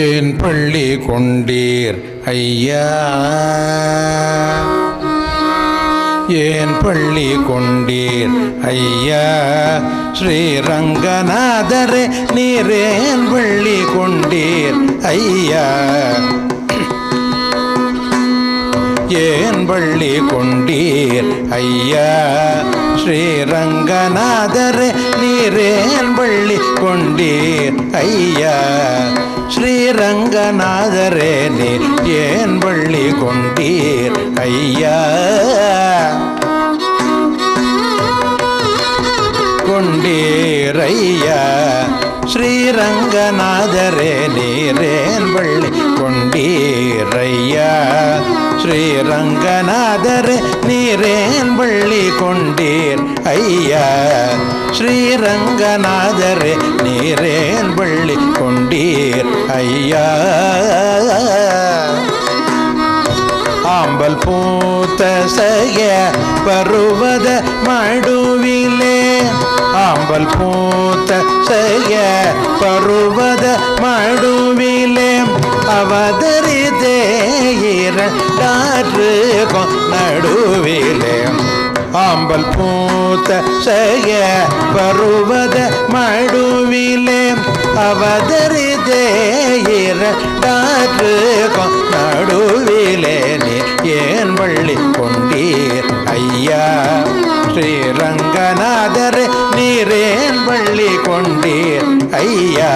ஏன் பள்ளி கொண்டீர் ஐயா, ஏன் பள்ளி கொண்டீர் ஐயா, ஸ்ரீரங்கநாதரே நீரேன் பள்ளி கொண்டீர் ஐயா, ஏன் பள்ளி கொண்டீர் ஐயா, ஸ்ரீரங்கநாதரே நீரேன் பள்ளி கொண்டீர் ஐயா, ஸ்ரீரங்கநாதரே நீர் ஏன் பள்ளி கொண்டீர் ஐயா, கொண்டீர் ஐயா, ஸ்ரீரங்கநாதரே நீரேன் பள்ளி கொண்டீர் ஐயா, ஸ்ரீரங்கநாதரே நீரேன் பள்ளி கொண்டீர் ஐயா, ஸ்ரீரங்கநாதரே நீரேன் பள்ளி கொண்டீர் ஐயா, ஆம்பல் பூத்த செய்ய பருவத மடுவிலே, ஆம்பல் பூத்த செய்ய பருவத மடுவிலே, அவதரித்தே இரண்டாற்றுக்கும் நடுவிலே, ஆம்பல் பூத்த செய்ய பருவத மடுவிலே, அவதரித்தே இரண்டாற்றுக்கும் நடுவிலே, நீ ஏன் பள்ளி கொண்டீர் ஐயா, ஸ்ரீரங்கநாதரே நீரேன் பள்ளி கொண்டீர் ஐயா,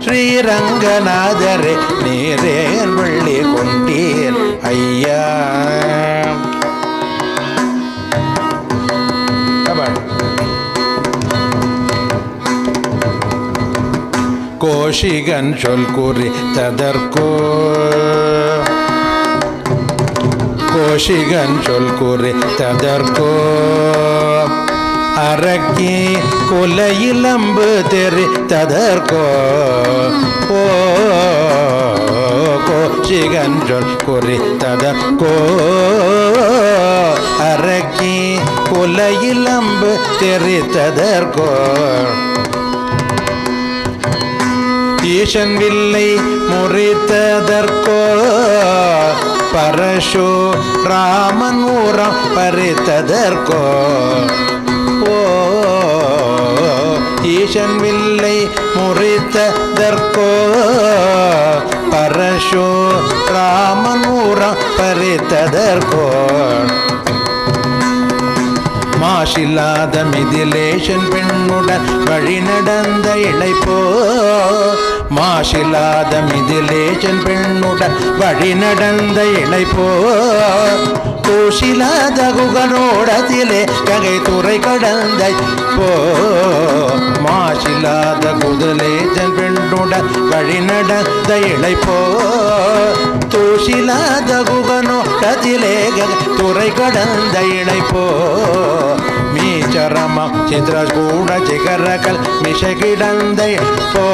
ஸ்ரீரங்கநாதரே நீரேன் பள்ளி கொண்டீர் ஐயா. கோஷிகன் சொல் குறி ததற்கோ, கோஷிகன் சொல் குறி ததற்கோ, அரக்கி குலையிலம்பு தெரி ததற்கோ, ஓ கோஷிகன் சொல் குறி ததற்கோ, அரக்கி குலையிலம்பு தெரி ததற்கோ, ஈசன் வில்லை முறித்ததற்கோ, பரசு ராமன் ஊரம் பறித்ததற்கோ, ஓ ஈசன் வில்லை முறித்ததற்கோ, பரசு ராமன் ஊரம் பறித்ததற்கோ, மாசில்லாத மிதிலேஷன் பெண்ணுடன் வழி நடந்த இளைப்போ, மாசில்லாத மிதிலேஷன் பெண்ணுடன் வழி நடந்த இளைப்போ, கூசில்லாத குகனோடத்திலே ககை துறை கடந்த போ, மாசில்லாத குதலேசன் பெண்ணுடன் வழி நடந்த இளைப்போ, தூசில்லாத குகனோடத்திலே ககை துறை கடந்த இளைப்போ, மீச்சரமம் சித்ரகூட சிகரகல் மிஷகிடந்த போ,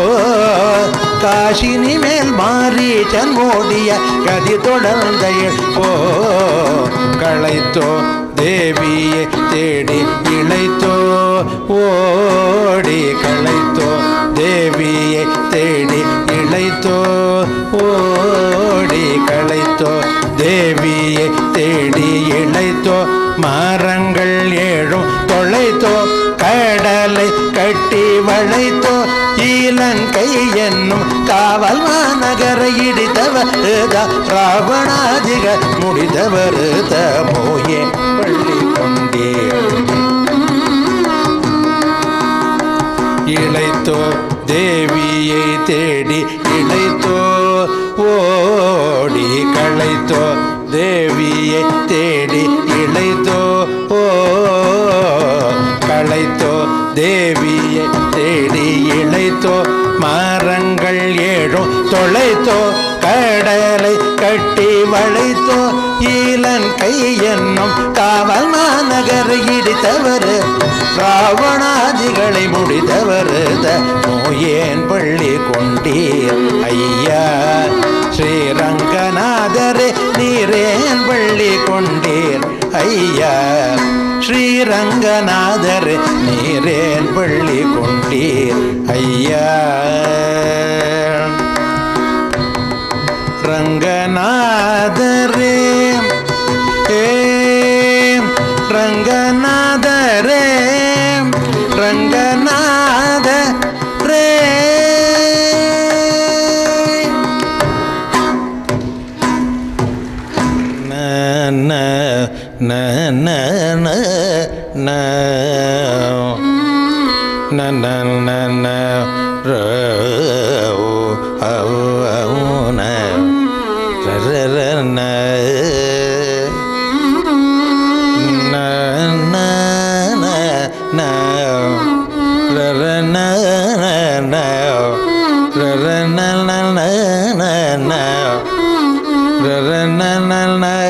காசினி மேல் மாரீச்சன் ஓடிய கதி தொடர்ந்த போ, களைத்தோ தேவியை தேடி இளைத்தோ, ஓடி களைத்தோ தேவியை தேடி இளைத்தோ, ஓடி களைத்தோ தேவியை தேடி இளைத்தோ, மரங்கள் ஏழும் தொலைத்தோ கடலை கட்டி வளைத்தோ, ஈலங்கை என்னும் காவல் மாநகரை இடித்தவர் ராவணாதிக முடித்தவர் தமோயே பள்ளி கொண்டீர் இளைத்தோ தேவியை தேடி இளைத்தோ, ஓடி களைத்தோ தேவியை தேடி இளைத்தோ, ஓ களைத்தோ தேவியை தேடி இளைத்தோ, மரங்கள் ஏழும் தொலைத்தோ கடலை கட்டி வளைத்தோ, ஈலங்கை என்னும் காவல் மாநகரை இடித்தவர் ராவணாதிகளை முடித்தவர் நோயேன் பள்ளி கொண்டீர் ஐயா, ஸ்ரீரங்கநாதரே நீரேன் பள்ளி கொண்டீர் ஐயா, ஸ்ரீரங்கநாதரே நீரேன் பள்ளி கொண்டீர் ஐயா. ரங்கநாதரே ரங்கநாதரே ரங்கநாதரே ந ந ந ந ந ந ந ந ர ஓ ஓ ந ர ர ந ந ந ந ர ர ந ந ர ர ந ந ந ந ர ர ந ந ந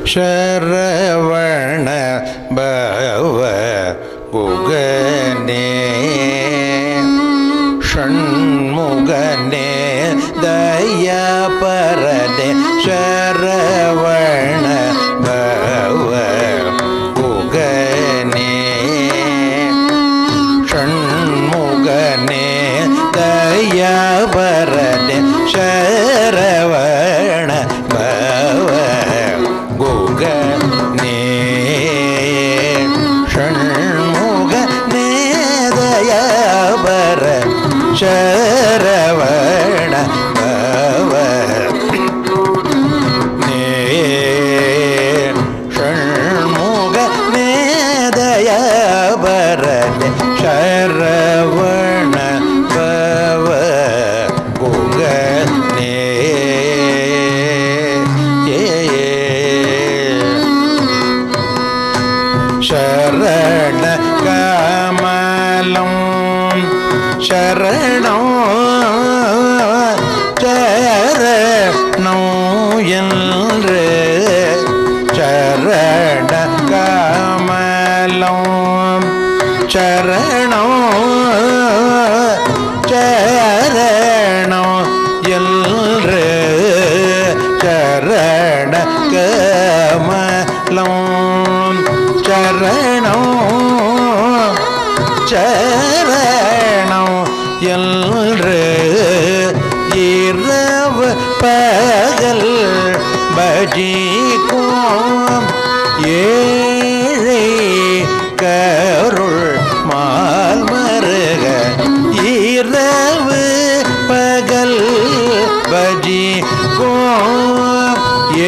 சரவண பவ குகனே ஷண்முகனே தயாபரனே சரவண பவ குகனே ஷண்முகனே தயாபரனே சரவண பவ குகனே ஷண்முகனே தயாபர சரவண பவ நே ஷண்முகனே தயாபரனே சரவண பவ குகனே சரண கமலம் சரணம் சரணம் என்று சரண கமலம் சரணம் சரணம் என்று சரண கமலம் சரணம் சரணம் என்று இரவு பகல் பஜிக்கும் ஏழை கருள் மால்மருக இரவு பகல் பஜிக்கும்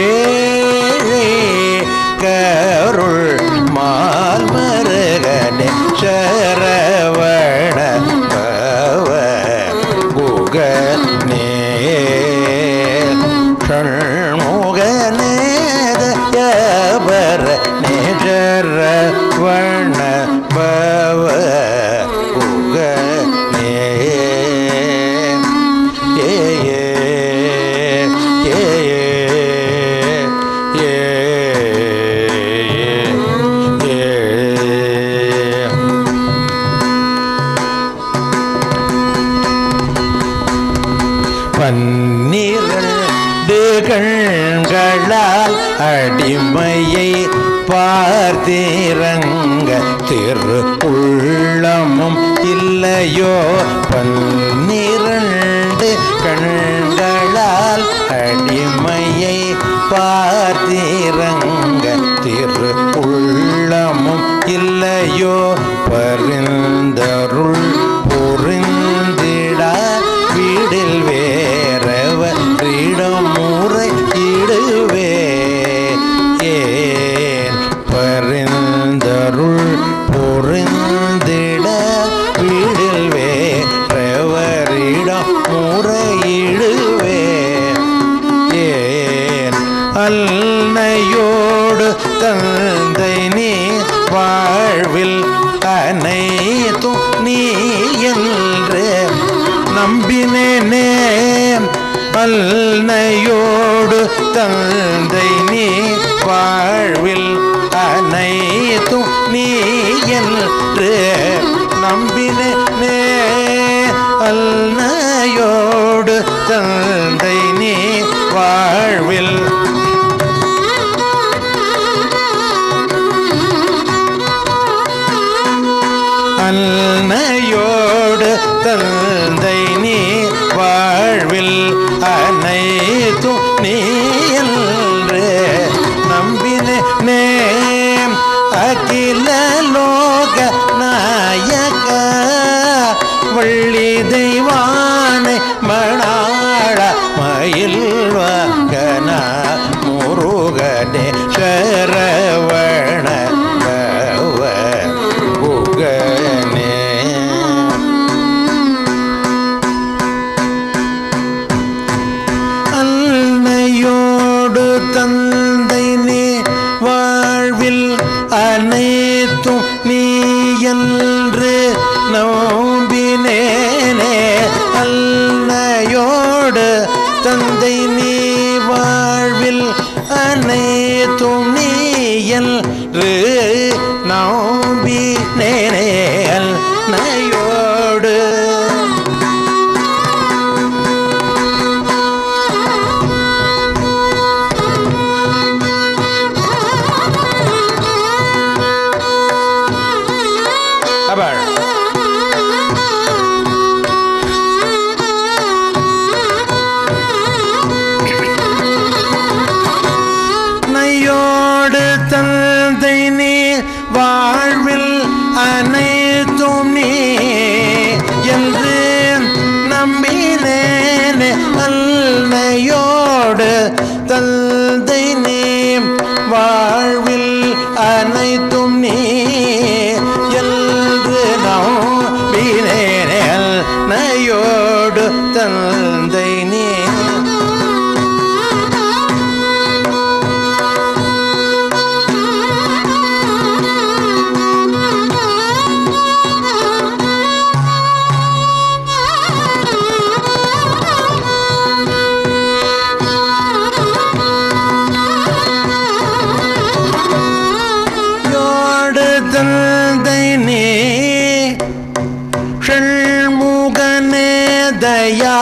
ஏழை கருள் மால்மருகனே சரவண பவ குகனே ஷண்முகனே தயாபரனே சரவண பவ குகனே பன்னிரண்டு கண்களால் அடிமையை பார்த்திரங்க திரு உள்ளமும் இல்லையோ பன்னிரண்டு கண்களால் அடிமையை பார்த்திரங்க திரு உள்ளமும் இல்லையோ பரிந்தருள் புரிந்திடா வீடில் வேறவரிடம் முறை இடுவே ஏன் பரிந்தருள் புரிந்திட வீடில் வேறவரிடம் முறையிடுவே ஏன் அன்னையோடு தந்தை நீ வாழ்வில் அனைத்தும் நீ என்று நம்பினேனே அன்னையோடு தந்தை நீ வாழ்வில் அனைத்தும் நீ என்று நம்பினேனே அன்னையோடு தந்தை நீ வாழ்வில் அன்னையோடு தந்தை நீ வாழ்வில் அனைத்தும் நீ என்று நம்பினே அகில லோக நாயக வள்ளி தெய்வானை மணாள மயில் வாகன முருகனே சரவண பவ குகனே அன்னையோடு தந்தை நீ வாழ்வில் அனைத்தும் நீ என்று நம்பினேனே அன்னையோடு தந்தை நீ வாழ்வில் அனைத்தும் அன்னையோடு தந்தை நீ வாழ்வில் அனைத்தும் நீ என்று நம்பினேனே அன்னையோடு தந்தை நீ தந்தை நீ ஷண்முகனே தயா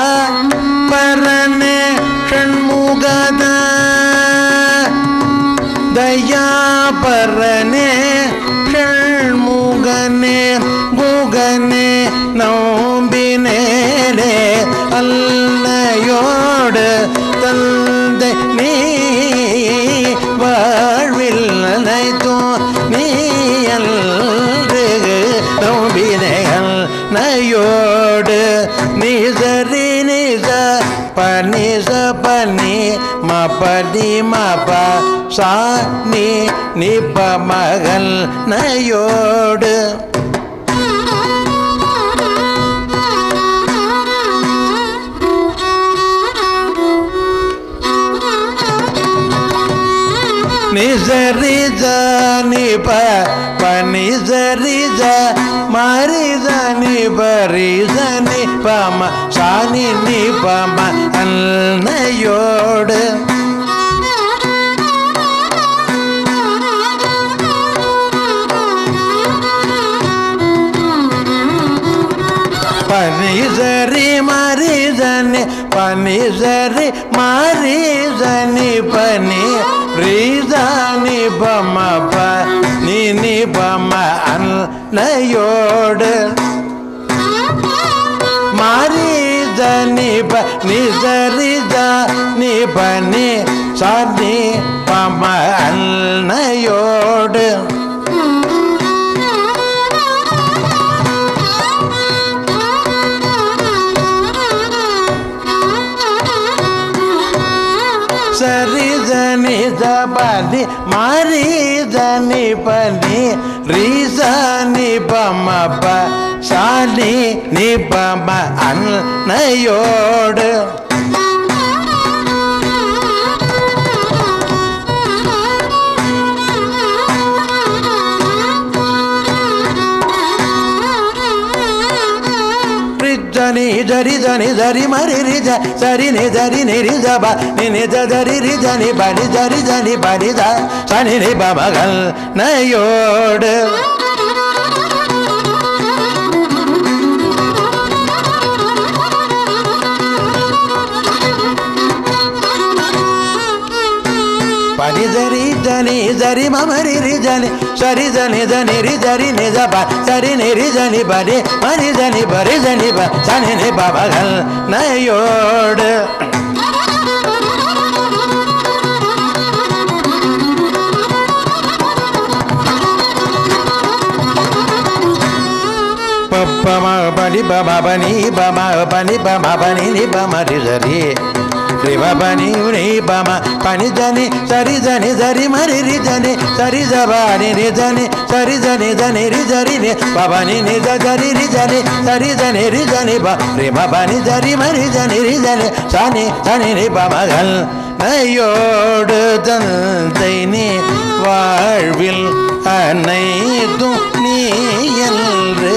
பரனே ஷண்முகத தயா பரனே ஷண்முகனே குகனே நம்பினேனே அல்லையோடு தந்தை நீ வாழ்வில் அனைத்தும் நீ நம்பினேன் நயோடு நிசரி நிச பனிச பனி மபடி மப சா நீ நிப மகள் நயோடு நிசரி நிப பனிசரி மரிசனி பரிசனி பம சானி நிபம அன்னையோடு பனிசரி மரிசனி பனிசரி மரிசனி பனி ரீசனி பம ப நீ பம அன்னையோடு மாரிதனி ப நிசரித நீ பனி சாதி பம அன்னையோடு சரிதனி பனி மாரிதனி பனி ரீசனி பம ப சானி நீ பம அன்னையோடு ni dari dani dari mari rija sari ni dari ni rija ba ni dari rija ni ba ni dari dani ba ni da sani ni ba magal nayodu pani dari dani dari mamari rijani sari dani dani rijari ni da ba sari ni rijani ba ni mari dani ba rijani ba sani ni ba magal nayodu papa bani baba bani baba bani baba bani ni bama rijari Riva bani uni bama pani jani sari jani sari mari ri jani sari jabani ri jani sari jani jani ri jari ni baba ni jari ri jani sari jani ri jani ba riva bani jari mari jani ri jani sani sani ni bama gal nayodu தந்தை நீ வாழ்வில் அனைத்தும் நீ என்று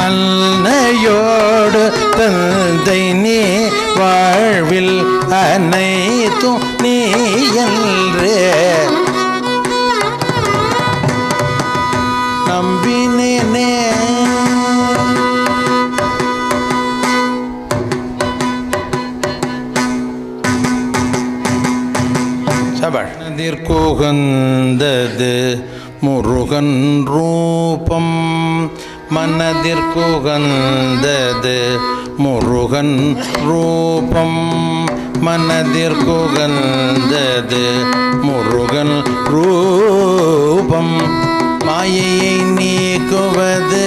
அன்னையோடு தந்தை நீ வாழ்வில் அனைத்தும் நீ என்று நம்பினேனே. மனதிற்குகந்தது முருகன் ரூபம், மனதிற்குகந்தது முருகன் ரூபம், மனதிற்குகந்தது முருகன் ரூபம். மாயையை நீக்குவது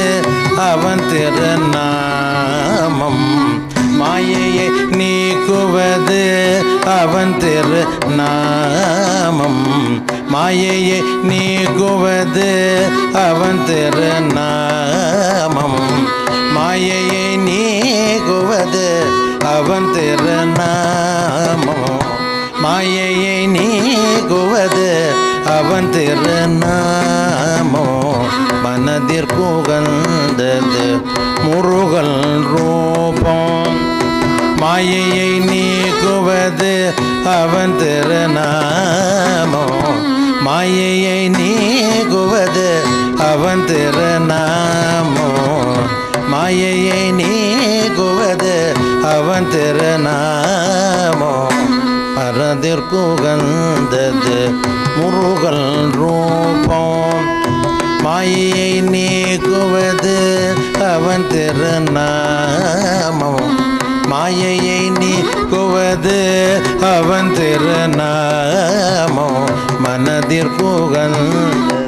அவன் திருநாமம், மாயையை நீக்குவது அவன் திருநாமம், மாயையை நீக்குவது அவன் திருநாமம், மாயையை நீக்குவது அவன் திருநாமம், மாயையை நீக்குவது அவன் திருநாமோ. மனதிற்குகந்தது முருகன் ரூபம், மாயையை நீக்குவது அவன் திருநாமோ, மாயையை நீக்குவது அவன் திருநாமோ, மாயையை நீக்குவது அவன் திருநாமோ. மனதிற்குகந்தது முருகன் ரூபம், மாயையை நீக்குவது அவன் திருநாமம், மாயையை நீக்குவது அவன் திருநாமோ. மனதிற்குகந்தது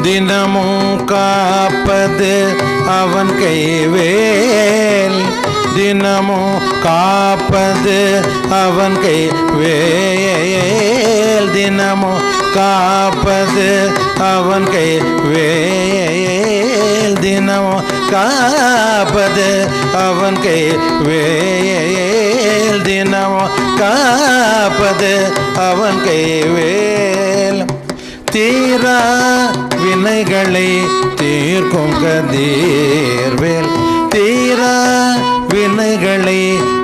தினமும் காப்பது அவன் கைவேல், தினமும் காப்பது அவன் கைவேல், தினமும் காப்பது அவன் கைவேல், தினமும் காப்பது அவன் கைவேல், தினமும் காப்பது அவன் கைவேல். தீரா வினைகளை தீர்க்கும் கதிர்வேல், தீரா வினைகளை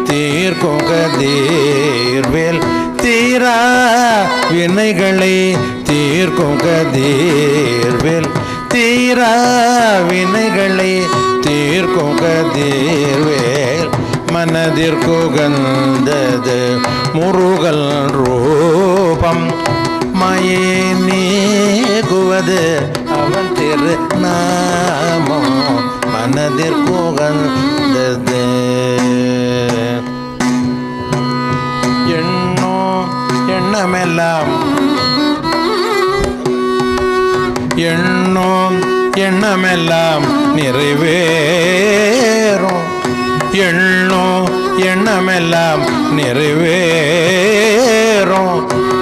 தீர்க்கும் கதிர்வேல், தீரா வினைகளை தீர்க்கும் கதிர்வேல், தீரா வினைகளை தீர்க்கும் கதிர்வேல். மனதிற்குகந்தது முருகன் ரூபம், மாயை நீக்குவது அவன் திருநாமோ. மனதிற்குகந்தது எண்ணமெல்லாம் எண்ணமெல்லாம் நிறைவேறும், எண்ணமெல்லாம் நிறைவேறும்.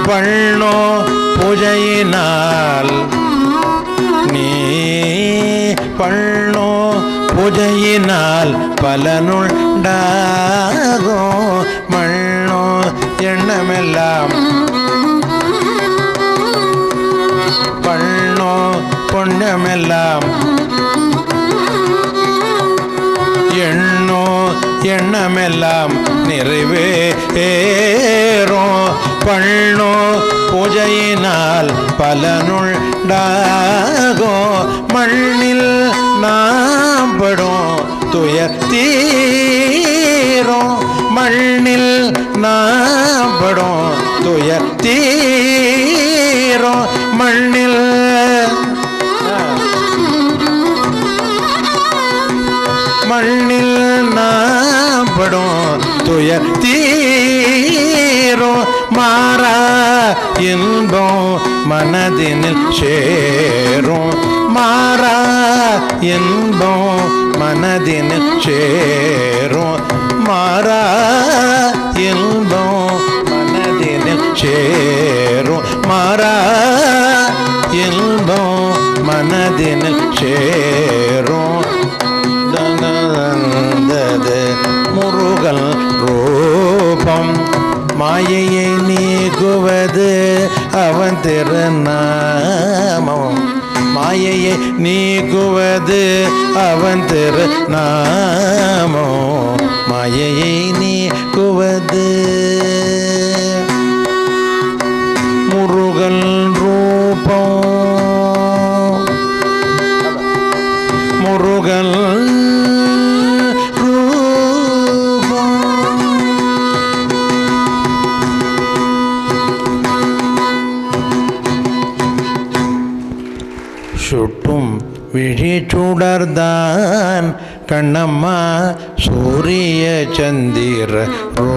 பண்ணோ பூஜையினால் நீ பண்ணோ பூஜையினால் பலனுண்டாகும். மண்ணோ எண்ணமெல்லாம் பண்ணோ புண்ணியமெல்லாம் எண்ணமெல்லாம் நிறைவேறும். பண்ணோ பூஜையினால் பலனுண்டாகும். மண்ணில் நாம் படும் துயர் தீரும், மண்ணில் நாம் படும் துயர் தீரும். மண்ணில் மண்ணில் நாம் படும் துயர் தீரும். மாறா இன்பம் மனதினில் சேரும், மாறா இன்பம் மனதினில் சேரும், மாறா இன்பம் மனதினில் சேரும், மாறா இன்பம் மனதினில் சேரும். முருகன் ரூபம், மாயையை நீக்குவது அவன் திருநாமம், மாயை மாயையை நீக்குவது அவன் திரு நாமோ மாயையை நீக்குவது முருகன் ரூபம் முருகன் சுட்டும் விழிச்சுடர்தான் கண்ணம்மா சூரிய சந்திரோ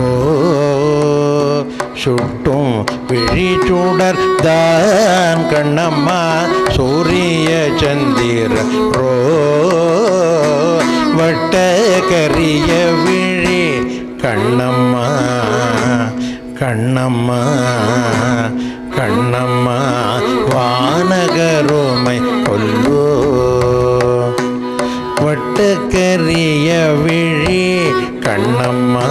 சுட்டும் விழிச்சுடர்தான் கண்ணம்மா சூரிய சந்திரோ வட்ட கரிய விழி கண்ணம்மா கண்ணம்மா கண்ணம்மா வானகருமை கொல்லோ வட்டக்கரிய விழி கண்ணம்மா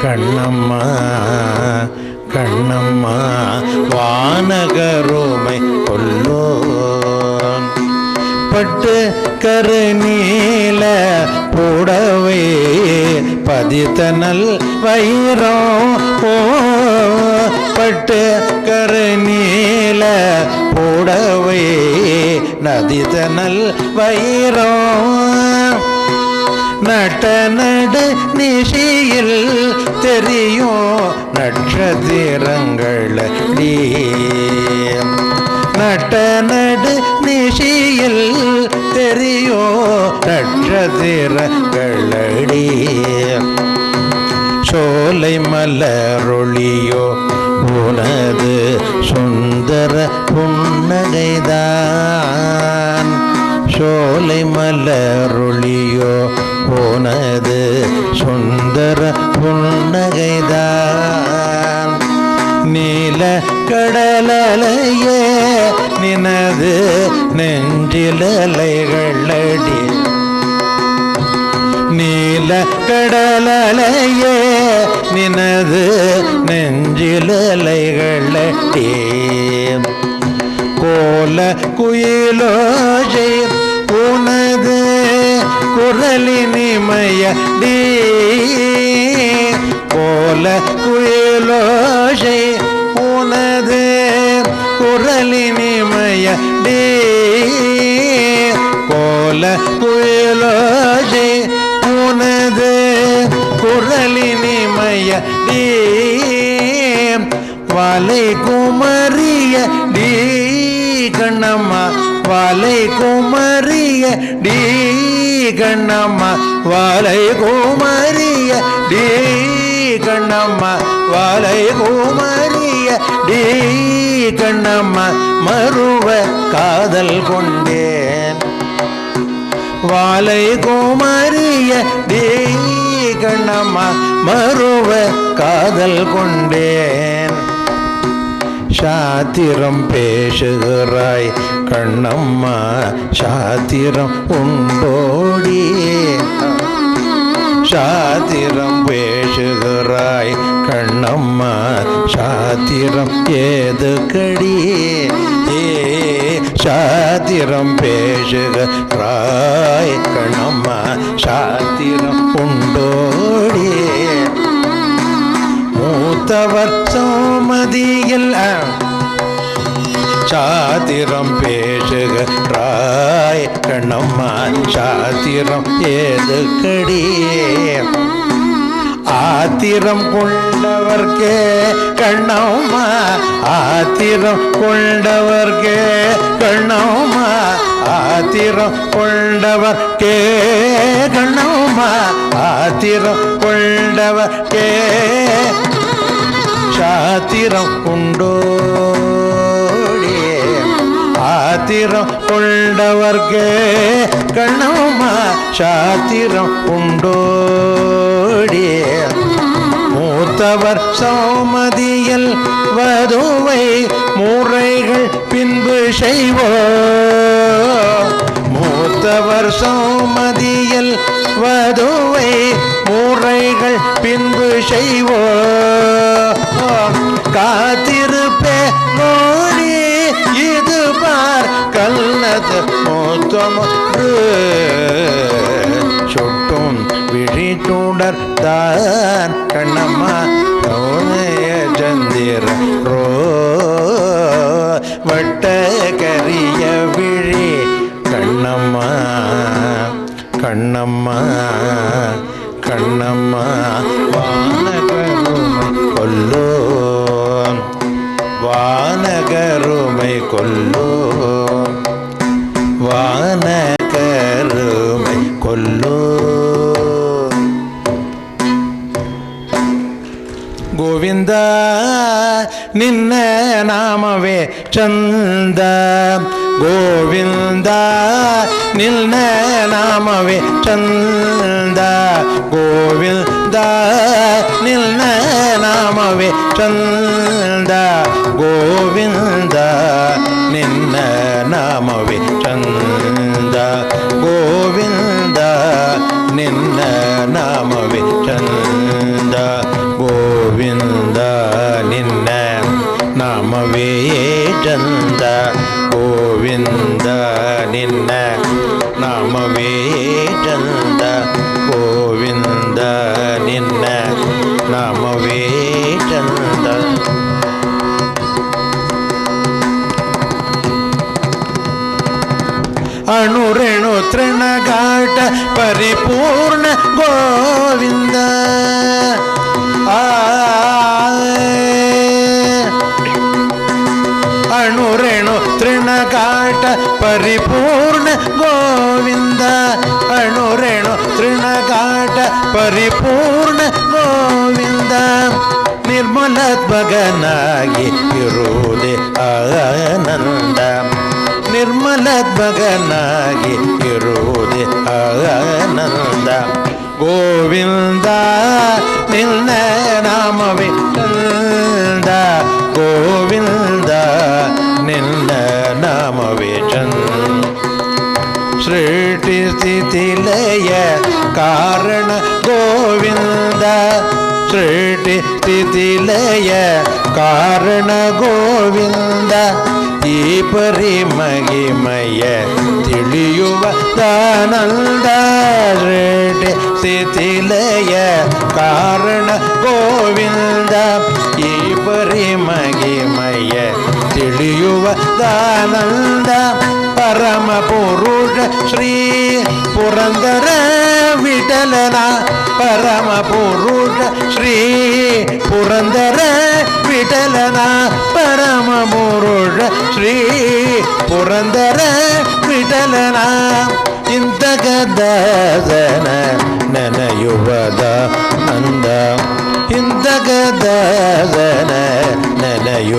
கண்ணம்மா கண்ணம்மா வானகருமை கொல்லோ பட்டு கருநீல புடவை பதித்தனல் வைரம் ஓ பட்டு கருநீல புடவை நதித்தனல் வைரம் நட்ட நடு நிஷியில் தெரியும் நட்சத்திரங்கள் நட்ட நடு நிஷியில் தெரியும் நட்சத்திரங்களடி சோலை மலரொளியோ உனது சுந்தர புன்னகைதான் சோலை மலரொளியோ உனது சுந்தர புன்னகைதான் நீல கடலையே நினது நெஞ்சிலலைகளடி நீல கடலையே நினது நெஞ்சிலலைகளடி கோல குயிலோஜை உனது குரலினிமயடி கோல குயிலோஜை உனது குரலினிமயடி கோல குயிலோஜை உனது குரலினிமயடி வாலை குமரிய டி கண்ணம்மா வாலை குமரிய டி கண்ணம்மா வாலை குமரிய டி கண்ணம்மா வாலை குமரிய டி கண்ணம்மா மறுவ காதல் கொண்டேன் வாலை குமரிய டி கண்ணம்மா மறுவ காதல் கொண்டேன் சாத்திரம் பேசுகிறாய் கண்ணம்மா சாத்திரம் உண்டோடி சாத்திரம் பேசுகிறாய் கண்ணம்மா சாத்திரம் ஏது கடி சாத்திரம் பேசுகிறாய் கண்ணம்மா சாத்திரம் உண்டோடி மூத்தவர் சோமதியில் சாத்திரம் பேசுகிறாய் கண்ணம்மா சாத்திரம் ஏது கடி ஆத்திரம் கொண்டவர்க்கே கண்ணம்மா ஆத்திரம் கொண்டவர்க்கே கண்ணம்மா ஆத்திரம் கொண்டவர்க்கே கண்ணம்மா ஆத்திரம் கொண்டவர்க்கே சாத்திரம் உண்டோடி ஆத்திரம் கொண்டவர்க்கே கண்ணம்மா சாத்திரம் உண்டோடி மூத்தவர் சௌமதியில் வதுவை முறைகள் பின்பு செய்வோ மூத்தவர் சௌமதியில் வதுவை முறைகள் பின்பு செய்வோ காத்திருப்பே நோடி இது பார் கல் சொமொன்று சுட்டும் விழிச்சுடர் தான் கண்ணம்மா கவுனைய சந்திரோ வட்ட கரிய விழி கண்ணம்மா கண்ணம்மா கண்ணம்மா வானகருமை கொல்லோ வானகருமை கொல்லோ வானகருமை கொல்லோ ಗೋವಿಂದ ನಿನ್ನ ನಾಮವೇ ಚಂದ ಗೋವಿಂದ ನಿನ್ನ ನಾಮವೇ ಚಂದ ಗೋವಿಂದ ನಿನ್ನ ನಾಮವೇ ಚಂದ ಗೋವಿಂದ ನಿನ್ನ ನಾಮವೇ ಚಂದ ಗೋವಿಂದ ನಿನ್ನ ನಾಮವೇ ಚಂದ ಗೋವಿಂದ ನಿನ್ನ ನಾಮವೇ ಚಂದ ಗೋವಿಂದ ನಿನ್ನ ನಾಮವೇ ಚಂದ ಗೋವಿಂದ ನಿನ್ನ ನಾಮವೇ ಚಂದ ಅಣುರೇಣು ತೃಣಘಾಟ ಪರಿಪೂರ್ಣ ಗೋವಿಂದ ಅಣುರೇಣು ತೃಣಘಾಟ ಪರಿಪೂರ್ಣ ಗೋವಿಂದ ಅಣುರೇಣು ತೃಣಘಾಟ ಪರಿಪೂರ್ಣ ಗೋವಿಂದ ನಿರ್ಮಲದ್ಭಗನಾಗಿ ಇರುವುದೇ ಆನಂದ ನಿರ್ಮಲದ್ಭಗನಾಗಿ ಇರುವುದೇ ಆನಂದ ಗೋವಿಂದ ನಿನ್ನ ನಾಮವೇ ಚಂದ ಗೋವಿಂದ ನಿನ್ನ ನಾಮವೇ ಚಂದ ಸೃಷ್ಟಿ ಸ್ಥಿತಿ ಲಯ ಕಾರಣ ಗೋವಿಂದ ಸೃಷ್ಟಿ ಸ್ಥಿತಿ ಲಯ ಕಾರಣ ಗೋವಿಂದ ಈ ಪರಿಮಹಿಮಯ ತಿಳಿಯುವ ದಾನಂದ ಸೃಷ್ಟಿ ಸ್ಥಿತಿ ಲಯ ಕಾರಣ ಗೋವಿಂದ ಈ ಪರಿಮಹಿಮಯ ತಿಳಿಯುವ ದಾನಂದ ಪರಮ ಪುರುಷ ಶ್ರೀ ಪುರಂದರ ವಿಠಲನ ಪರಮ ಪುರುಷ ಶ್ರೀ ಪುರಂದರ ವಿಠಲನ ಪರಮ ಪುರುಷ ಶ್ರೀ ಪುರಂದರ ವಿಠಲನ ಇಂತಗದಾಸನ ನೆನೆಯುವದ ನಂದ ಇಂತಗದಾಸನ ನೆನೆಯುವದಾನಂದ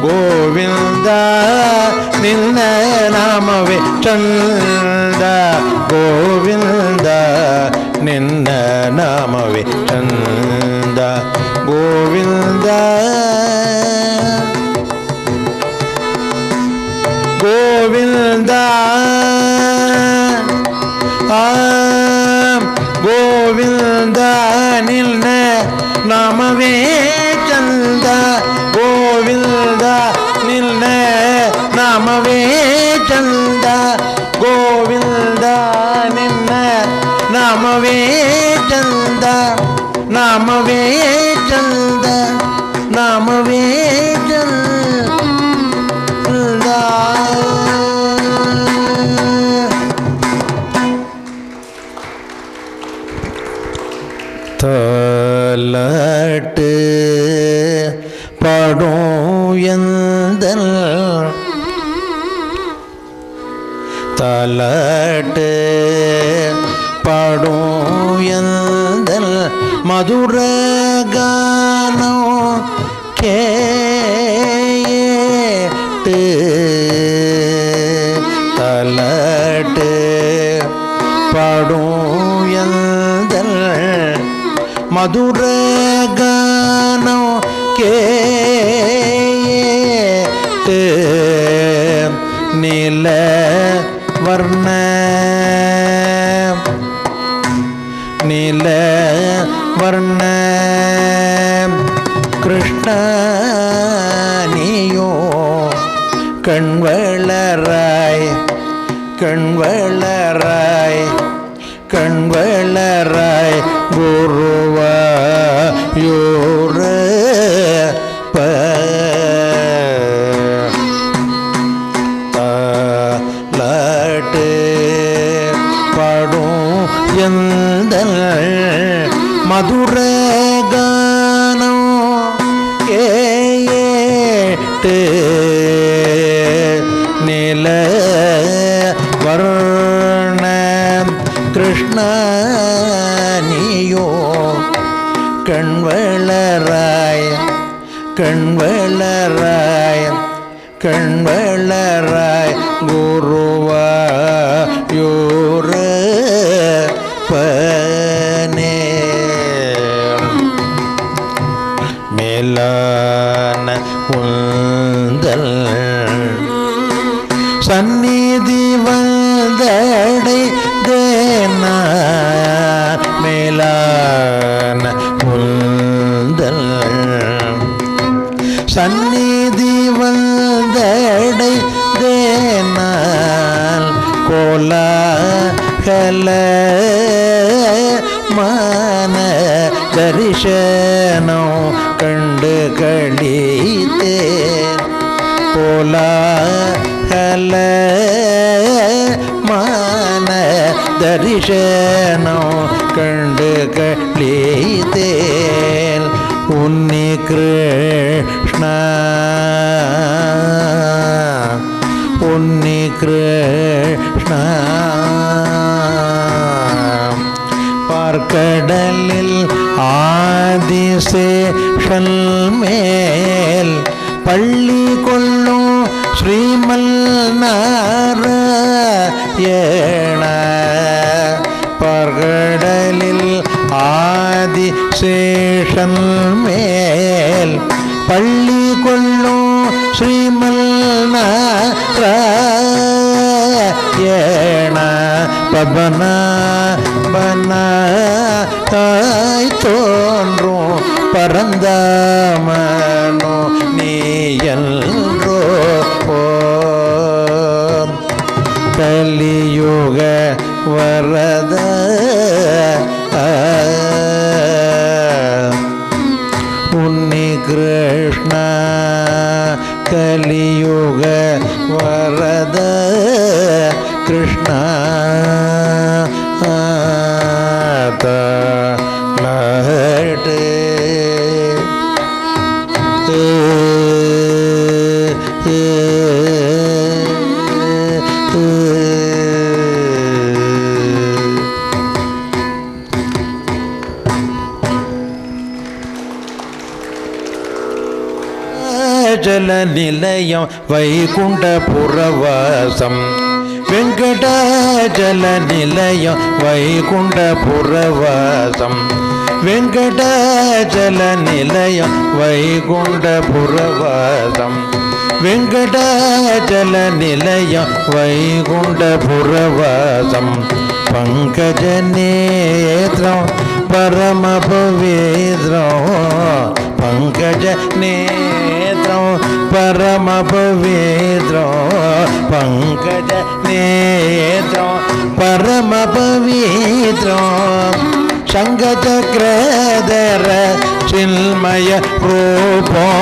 ಗೋವಿಂದ ನಿನ್ನ ನಾಮವೇ ಚಂದ ಗೋವಿಂದ ನಿನ್ನ ನಾಮವೇ ಚಂದ ಗೋವಿಂದ ಗೋವಿಂದ ಗೋವಿಂದ ನಿನ್ನ ನಾಮವೇ ಚಂದ ಗೋವಿಂದ ನಿನ್ನ ನಾಮವೇ ಚಂದ ಗೋವಿಂದ ನಿನ್ನ ನಾಮವೇ ಚಂದ ನಾಮವೇ ಚಂದ ನಾಮವೇ ಚಂದ தலட்டு படும் எந்தல் தலட்டு படும் எந்தல் மதுரகானம் கேட்டு தலட்டு படும் எந்தல் மதுரகானம் கேட்டு நீல வர்ண நீல வர்ண கிருஷ்ணனியோ கண்வளராய் கண்வளராய் கண்வளராய் குருவாயூரப்ப தாலாட்டு பாடும் எந்தல் மதுரகானம் கேட்டு நில வர்ண கிருஷ்ணனியோ கண்வளராய் கண்வளராய் கண்வளராய் குருவாயூரப்பனே மேலான உந்தல் சந்நிதி வந்தடை தேனா மேலான உந்தல் சந்நிதி வந்தடை தேனால் கோலாகல மான தரிசனம் கண்டு கழித்தே கோலாகல மான தரிசனம் கண்டு கழித்தேன் உன்னி கிருஷ்ண உன்னி கிருஷ்ண பார்க்கடலில் ஆதிசேஷன் மேல் பள்ளி கொள்ளும் ஸ்ரீமல் நாராயண பார்க்கடலில் ஆதிசேஷன் மேல் பள்ளி கொள்ளும் ஸ்ரீமல் நாராயண பவனா பனாய் தோன்றும் பரந்தாமனோ நீயன்றோ கலியுக வரத உன்னி கிருஷ்ண கலியுக வரத கிருஷ்ண தாலாட்டு ஜல நிலையம் வைகுண்டபுரவாசம் வெங்கடாஜல நிலையம் வைகுண்டபுரவாசம் வெங்கடாஜல நிலையம் வைகுண்டபுரவாசம் வெங்கடாஜல நிலையம் வைகுண்டபுரவாசம் பங்கஜ நேத்ரம் பரம பவித்ரம் பங்கஜ நேத்ரம் பரம பவித்ரம் பங்கஜ நேத்ரம் பரம பவித்ரம் சங்க சக்கரதர சின்மய ரூபம்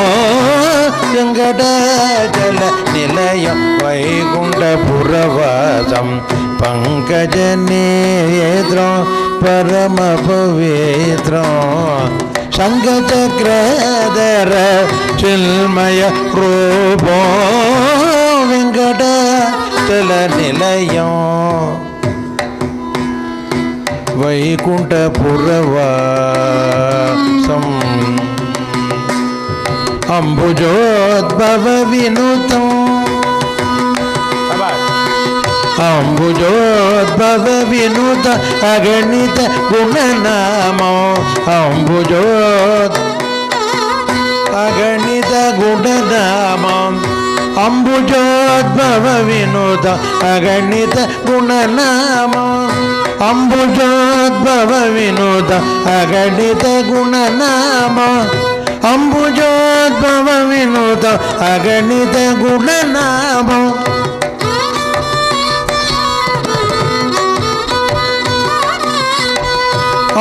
வெங்கடாஜல நிலையம் வைகுண்டபுரவாசம் பங்கஜ நேத்ரம் பரம பவித்ரம் சங்க சக்கரதர சின்மய ரூபம் வெங்கடாஜல நிலையம் வைகுண்டபுரவாசம் அம்புஜோத்பவ வினுதம் அம்புஜோத்பவ வினுத அகணித குணநாமோ அம்புஜோத் அகணித குணநாமம் அம்புஜோத்பவ வினுத அகணித குணநாமம் அம்புஜோத்பவ வினுத அகணித குணநாமம் अंबुजोद्भव विनुत अगणित गुणनाम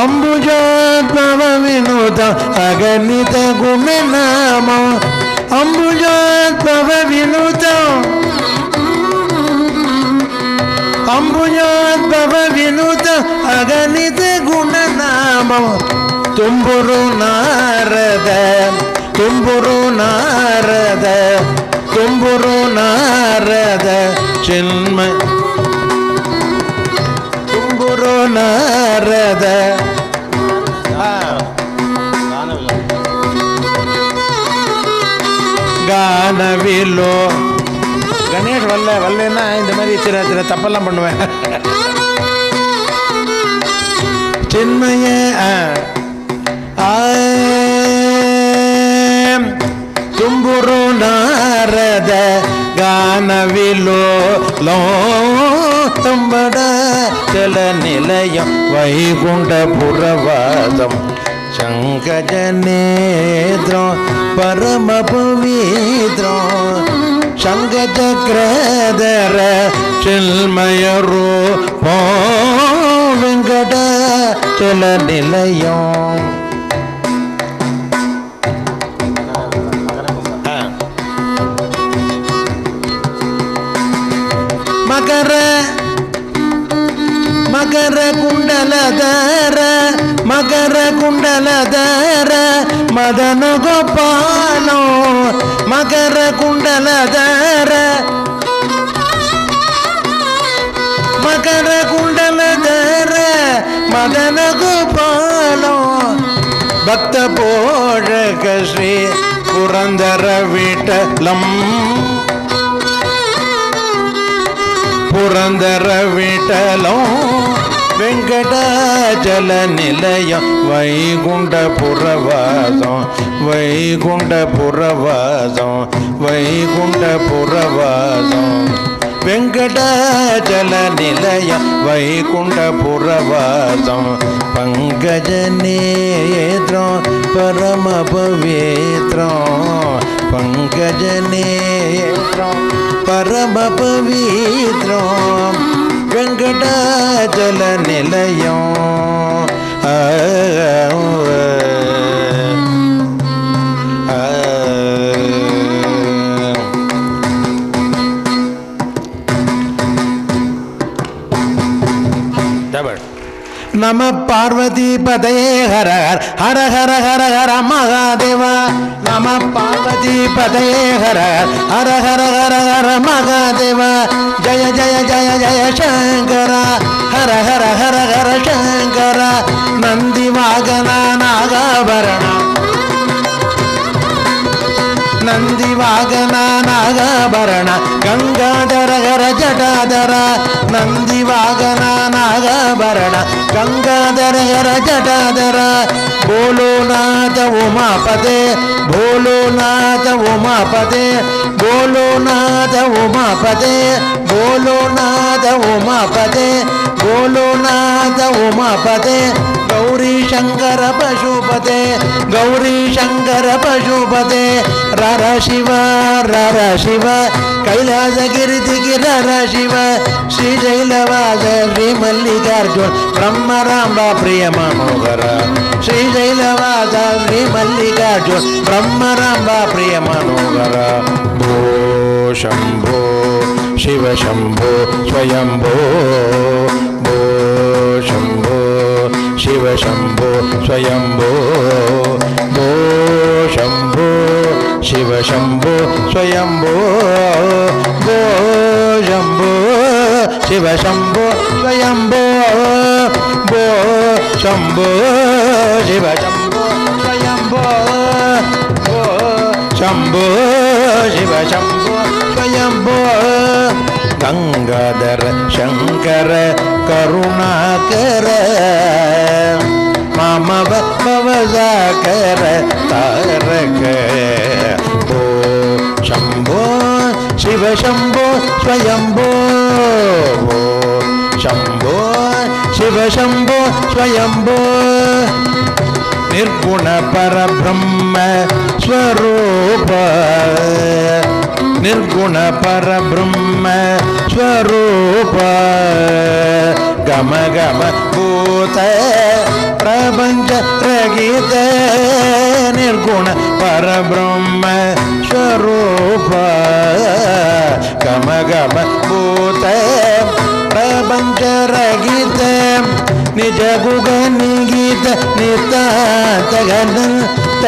अंबुजोद्भव विनुत अगणित गुणनाम अंबुजोद्भव विनुत अंबुजोद्भव विनुत अगणित गुणनाम तुम्बुरु नारद तुम्बुरु नारद तुम्बुरु नारद चिन्मय तुम्बुरु नारद गानविलो गणेश वल्ल वल्लना இந்த மாதிரி சில தப்பெல்லாம் பண்ணுவேன் चिन्मय तुम्बुरु नारद गानविलो लो तुम्बड चल निलयम वैकुंठपुरवासम शंखजनेत्रं परम पवित्रं शंखचक्रधर चिन्मय रूपं वेंकटाचल निलयम मकर मकर कुंडलधर मकर कुंडलधर मदन गोपालो मकर कुंडलधर मकर कुंडलधर मदन गोपालो भक्त पोषक श्री पुरंदर विठलम पुरंदर विठलो वेंकटाचल निलयम वैकुंठपुरवासं वैकुंठपुरवासं वैकुंठपुरवासं वेंकटाचल निलयम वैकुंठपुरवासं पंकजनेत्रं परम पवित्रं पंकजनेत्रं परम पवित्रं वेंकटाचल निलयम नमः पार्वती पतये हर हर हर हर हर महादेव नमः पार्वती पतये हर हर हर हर हर महादेव जय जय जय जय शंकर हर हर हर हर शंकर नंदी वागना नागाभरण नंदी वागना नागाभरण गंगाधर हर जटाधर नंदी वागना नागाभरण गंगाधर हर जटाधर बोलो नाथ उमापते बोलो नाथ उमापते बोलो नाथ उमापते बोलो नाथ उमापते बोलो नाथ उमापते गौरी शंकर पशुपते गौरी शंकर पशुपते रर शिव कैलास गिर शिव श्री जैलवास श्री मल्लिकार्जुन ब्रह्मरांबा प्रिय मनोहर श्री जैलवास श्री मल्लिकार्जुन ब्रह्मरांबा प्रिय मनोहर भो शंभो शिव शंभो स्वयंभो भो शंभो शिव शंभो स्वयंभो भो शंभो शिव शंभो स्वयंभो भो शंभो शिव शंभो स्वयंभो भो शंभो शिव शंभो स्वयंभो भो शंभो शिव शंभो स्वयंभो गंगाधर शंकर करुणाकर मम भवसागर तारक भो शंभो शिव शंभो स्वयंभो भो शंभो शिव शंभो स्वयंभो ನಿರ್ಗುಣ ಪರಬ್ರಹ್ಮ ಸ್ವರೂಪ ನಿರ್ಗುಣ ಪರಬ್ರಹ್ಮ ಸ್ವರೂಪ ಗಮ ಗಮ ಭೂತ ಪ್ರಪಂಚ ರಹಿತ ನಿರ್ಗುಣ ಪರಬ್ರಹ್ಮ ಸ್ವರೂಪ ಗಮ ಗಮ ಭೂತ ಪ್ರಪಂಚ ರಹಿತ ನಿಜ ಗುಗ ನಿಗೀತ ನಿತಾಂತ ಘನಂತ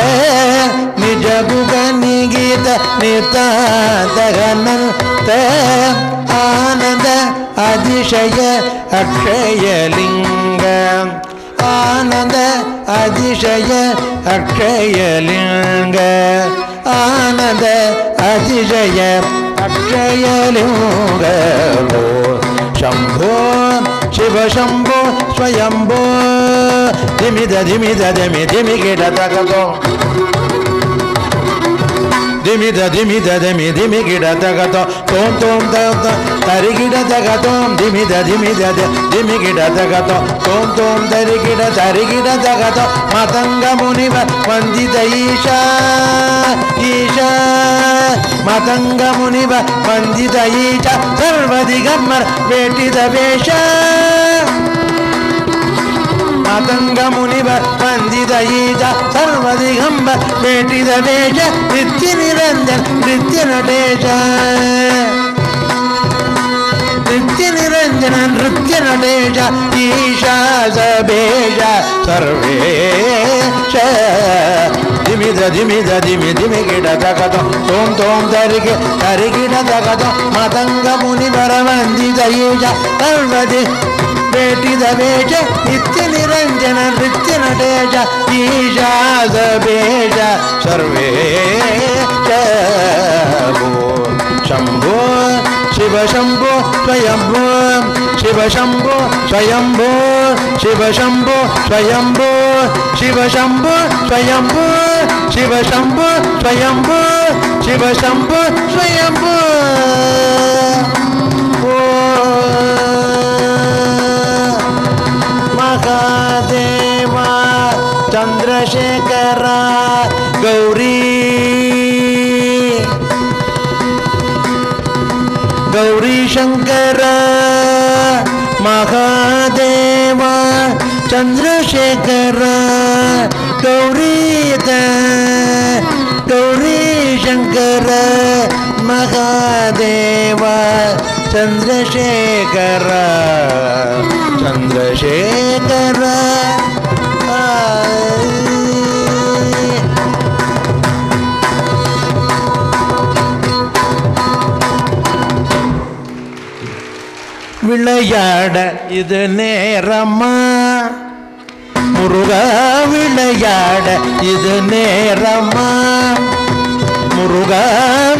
ನಿಜ ಗುಗ ನಿಗೀತ ನಿತಾಂತ ಘನಂತ ಆನಂದ அதிசய அக்ஷயலிங்க ஆனந்த அதிசய அக்ஷயலிங்க ஆனந்த அதிசய அக்ஷயலிங்க ಶಂಭೋ ಶಿವ ಶಂಭೋ ಸ್ವಯಂಭೋ ಧಿಮಿದ ಧಿಮಿದ ಧಿಮಿ ಧಿಮಿ ಗಿಡ ತಗದೋ ಧಿಮಿದ ಧಿಮಿದ ಧಿಮಿ ಧಿಮಿ ಗಿಡ ತಗದೋ ತೋಂ ತೋಂ ತರಿ ಗಿಡ ತಗದೋ ಧಿಮಿದ ಧಿಮಿದ ಧಿಮಿ ಗಿಡ ತಗದೋ ತೋಂ ತೋಂ ತರಿ ಗಿಡ ತಗದೋ ಮತಂಗ ಮುನಿವ ವಂದಿತ ಈಶಾ ಈಶಾ ಮತಂಗ ಮುನಿವ ವಂದಿತ ಈಶ ಸರ್ವದಿಗಮ್ಮರ ಬೇಟಿದ ವೇಷ ಮತಂಗ ಮುನಿವ ವಂದಿತ ಈಶ ಸರ್ವದಿಗಂಬ ಬೇಟಿದ ವೇಷ ನಿತ್ಯ ನಿರಂಜನ ನೃತ್ಯ ನಟೇಶ ನಿತ್ಯ ನಿರಂಜನ ನೃತ್ಯ ನಟೇಶ ಈಶಾ ಸಬೇಶ ಸರ್ವೇಶ ಧಿಮಿದ ಧಿಮಿದ ಧಿಮಿ ಧಿಮಿ ಗಿಡ ತಗದೋ ತೋಂ ತೋಂ ತರಿ ಗಿಡ ತಗದೋ ಮತಂಗ ಮುನಿವರ ವಂದಿತ ಈಶ ಸರ್ವದಿ ಬೇಟಿದ ವೇಷ ನಿತ್ಯ ನಿರಂಜನ ನೃತ್ಯ ನಟೇಶ ಈಶಾ ಸಬೇಶ ಸರ್ವೇಶ ಶಂಭೋ ಶಿವ ಶಂಭೋ ಸ್ವಯಂಭೋ ಶಿವ ಶಂಭೋ ಸ್ವಯಂಭೋ ಶಿವ ಶಂಭೋ ಸ್ವಯಂಭೋ ಶಿವ ಶಂಭೋ ಸ್ವಯಂಭೋ ಶಿವ ಶಂಭೋ ಸ್ವಯಂಭೋ ಶಿವ ಶಂಭೋ ಸ್ವಯಂಭೋ ಮಹಾದೇವ ಚಂದ್ರಶೇಖರ ಗೌರಿ ಗೌರಿ ಶಂಕರ ಮಹಾದೇವ ಚಂದ್ರಶೇಖರ ಗೌರೀತ ಗೌರಿ ಶಂಕರ ಮಹಾದೇವ ಚಂದ್ರಶೇಖರ ಚಂದ್ರಶೇಖರ விளையாட இது நேரமா முருகா விளையாட இது நேரமா முருகா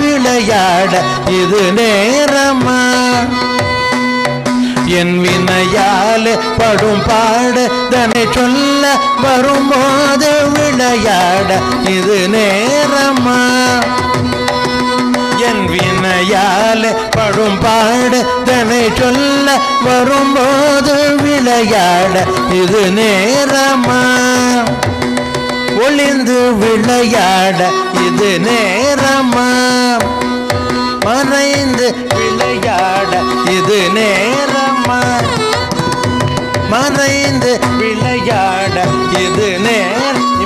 விளையாட இது நேரமா என் வினையால் படும் பாடு தனை சொல்ல வரும்போது விளையாட இது நேரமா என் வினையால் படும் பாடு தனை சொல்ல வரும்போது விளையாட இது நேரமா ஒளிந்து விளையாட இது நேரமா மறைந்து விளையாட இது நேரமா மறைந்து விளையாட இது நீ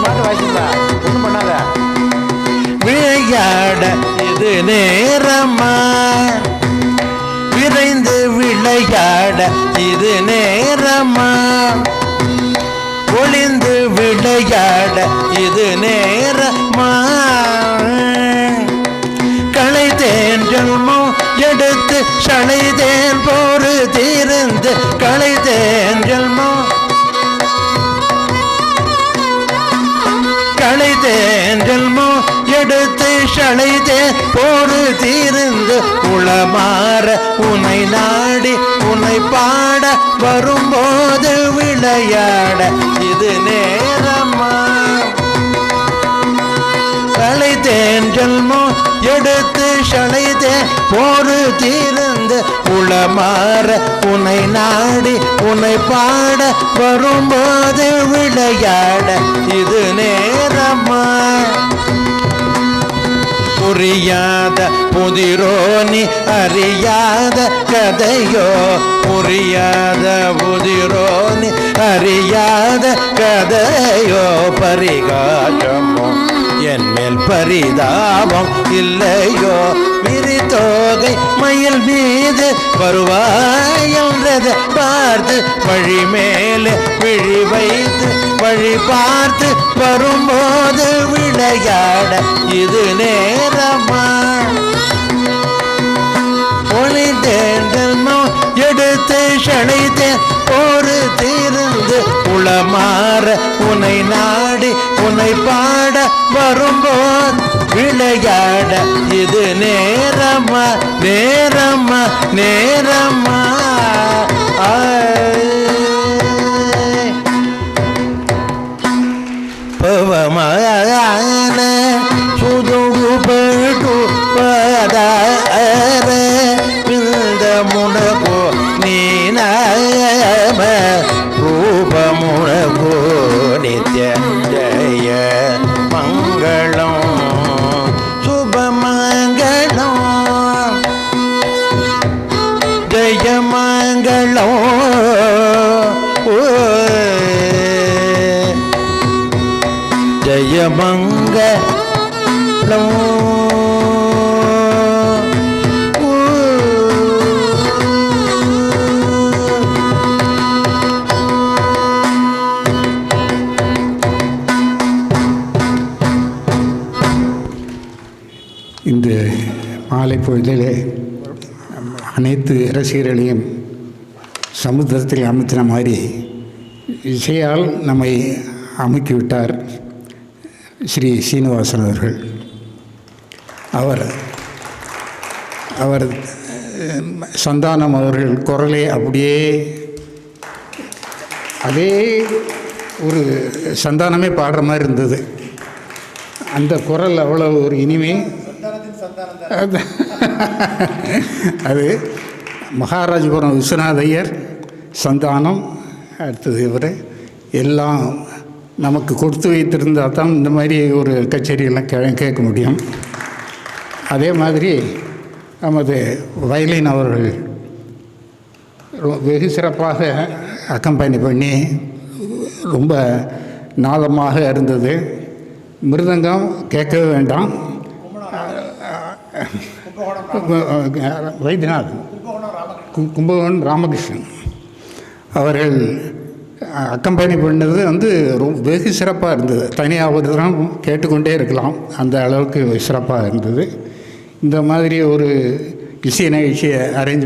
மாட்டு வாசிப்பா ஒன்றும் பண்ணாத விளையாட இது நேரமா விரைந்து விளையாட இது நேரமா ஒளிந்து விளையாட இது நேரமா களைத்தேன் ஜன்மம் எடுத்து சளைத்தேன் போரு தீர்ந்து களைத்தேன் ஜன்மம் களைத்தேன் ஜன்மம் எடுத்து சளைத்தேன் போரு தீர்ந்து உளமாற உன்னை நாடி உன்னை பாட வரும்போது விளையாட இது நேரமா களைத்தேன் ஜன்மம் எடுத்து சளைத்தேன் போரு தீர்ந்து உளமாற உன்னை நாடி உன்னை பாட வரும்போது விளையாட இது நேரமா? புரியாத புதிரோ நீ அறியாத கதையோ, புரியாத புதிரோ நீ அறியாத கதையோ, பரிகாசமோ என் மேல் பரிதாபம் இல்லையோ, விரிதோகை மயில் மீது வருவாயன்றதை பார்த்து வழி மேலே விழி வைத்து வழி பார்த்து வரும்போது விளையாட இது நேரமா? ஒளிதேர்ந்தல் எடுத்து சளைத்தேன் ஒரு தீர்ந்து உளமாற உன்னை நாடி உன்னை பாட வரும்போது விளையாட இது நேரமா? நேரமா நேரமா? பவமான சுதுகு பட்டு பதார விந்த முனகோ நீனாம ரூபமுனகோ நித்ய ஜய மங்களம் சுபமங்களம் ஜயமங்களம் ஜயமங்களம். இந்த மாலை பொழுதிலே அனைத்து ரசிகர்களையும் சமுத்திரத்தில் அமுத்தின மாதிரி இசையால் நம்மை அமுக்கிவிட்டார் ஸ்ரீ சீனிவாசன் அவர்கள். அவர் சந்தானம் அவர்கள் குரலே அப்படியே அதே ஒரு சந்தானமே பாடுற மாதிரி இருந்தது. அந்த குரல் அவ்வளோ ஒரு இனிமை. அது மகாராஜபுரம் விஸ்வநாத ஐயர் சந்தானம், அடுத்தது இவர் எல்லாம் நமக்கு கொடுத்து வைத்திருந்தால் தான் இந்த மாதிரி ஒரு கச்சேரியெல்லாம் கேட்க முடியும். அதே மாதிரி நமது வயலின் அவர்கள் வெகு சிறப்பாக அக்கம்பெனி பண்ணி ரொம்ப நாதமாக இருந்தது. மிருதங்கம் கேட்கவே வேண்டாம். வைத்தியநாத் கும்பகோணம் ராமகிருஷ்ணன் அவர்கள் அக்கம்பெனி பண்ணது வெகு சிறப்பாக இருந்தது. தனியாக ஒரு தான் கேட்டுக்கொண்டே இருக்கலாம், அந்த அளவுக்கு சிறப்பாக இருந்தது. இந்த மாதிரி ஒரு இசை நிகழ்ச்சியை அரேஞ்ச்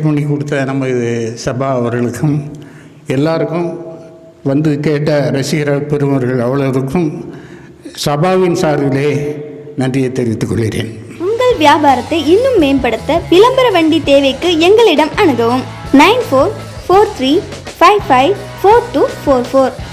பண்ணி கொடுத்த நம்ம சபா அவர்களுக்கும் எல்லாருக்கும் வந்து கேட்ட ரசிகர் பெருமர்கள் அவ்வளவுக்கும் சபாவின் சார்பிலே நன்றியை தெரிவித்துக் கொள்கிறேன். உங்கள் வியாபாரத்தை இன்னும் மேம்படுத்த விளம்பர வண்டி தேவைக்கு எங்களிடம் அணுகவும் 9443554244.